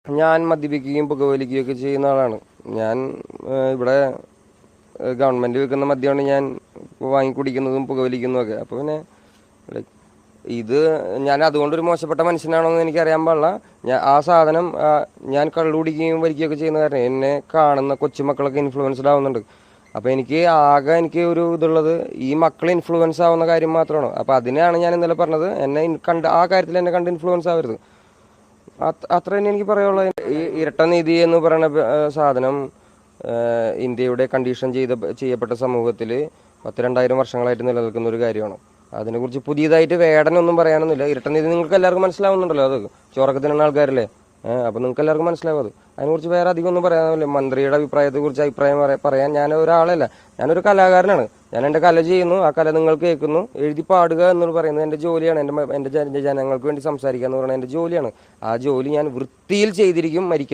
ഞാൻ മദ്യപിക്കുകയും പുകവലിക്കുകയൊക്കെ ചെയ്യുന്ന ആളാണ്. ഞാൻ ഇവിടെ ഗവൺമെൻറ് വിൽക്കുന്ന മദ്യമാണ് ഞാൻ വാങ്ങിക്കുടിക്കുന്നതും പുകവലിക്കുന്നതുമൊക്കെ. അപ്പോൾ പിന്നെ ലൈക്ക് ഇത് ഞാൻ അതുകൊണ്ടൊരു മോശപ്പെട്ട മനുഷ്യനാണോ എന്ന് എനിക്കറിയാൻ പാടില്ല. ആ സാധനം ഞാൻ കള്ളു കുടിക്കുകയും വലിക്കുകയൊക്കെ ചെയ്യുന്ന കാരണം എന്നെ കാണുന്ന കൊച്ചുമക്കളൊക്കെ ഇൻഫ്ലുവൻസ്ഡ് ആവുന്നുണ്ട്. അപ്പോൾ എനിക്ക് ഒരു ഇതുള്ളത് ഈ മക്കൾ ഇൻഫ്ലുവൻസ് ആവുന്ന കാര്യം മാത്രമാണ്. അപ്പോൾ അതിനാണ് ഞാൻ ഇന്നലെ പറഞ്ഞത്, എന്നെ കണ്ട് ആ കാര്യത്തിൽ എന്നെ കണ്ട് ഇൻഫ്ലുവൻസ് ആവരുത്. അത്ര തന്നെ എനിക്ക് പറയാനുള്ളത്. ഈ ഇരട്ട നീതി എന്ന് പറയുന്ന സാധനം ഇന്ത്യയുടെ കണ്ടീഷൻ ചെയ്യപ്പെട്ട സമൂഹത്തിൽ 2000 വർഷങ്ങളായിട്ട് നിലനിൽക്കുന്ന ഒരു കാര്യമാണ്. അതിനെക്കുറിച്ച് പുതിയതായിട്ട് വേടനൊന്നും പറയാനൊന്നുമില്ല. ഇരട്ട നീതി നിങ്ങൾക്ക് എല്ലാവർക്കും മനസ്സിലാവുന്നുണ്ടല്ലോ, അത് ചോറൊക്കെ തിന്നുന്ന ആൾക്കാരല്ലേ. അപ്പോൾ നിങ്ങൾക്ക് എല്ലാവർക്കും മനസ്സിലാവും. അതിനെക്കുറിച്ച് വേറെ അധികം ഒന്നും പറയാനില്ല. മന്ത്രിയുടെ അഭിപ്രായത്തെക്കുറിച്ച് അഭിപ്രായം പറയാൻ ഞാൻ ഒരാളല്ല, ഞാനൊരു കലാകാരനാണ്. ഞാൻ എൻ്റെ കല ചെയ്യുന്നു, ആ കല നിങ്ങൾ കേൾക്കുന്നു. എഴുതി പാടുക എന്ന് പറയുന്നത് എൻ്റെ ജോലിയാണ്. എൻ്റെ ജനങ്ങൾക്ക് വേണ്ടി സംസാരിക്കുക എന്ന് പറയുന്നത് എൻ്റെ ജോലിയാണ്. ആ ജോലി ഞാൻ വൃത്തിയിൽ ചെയ്തിരിക്കും മരിക്കുന്നു.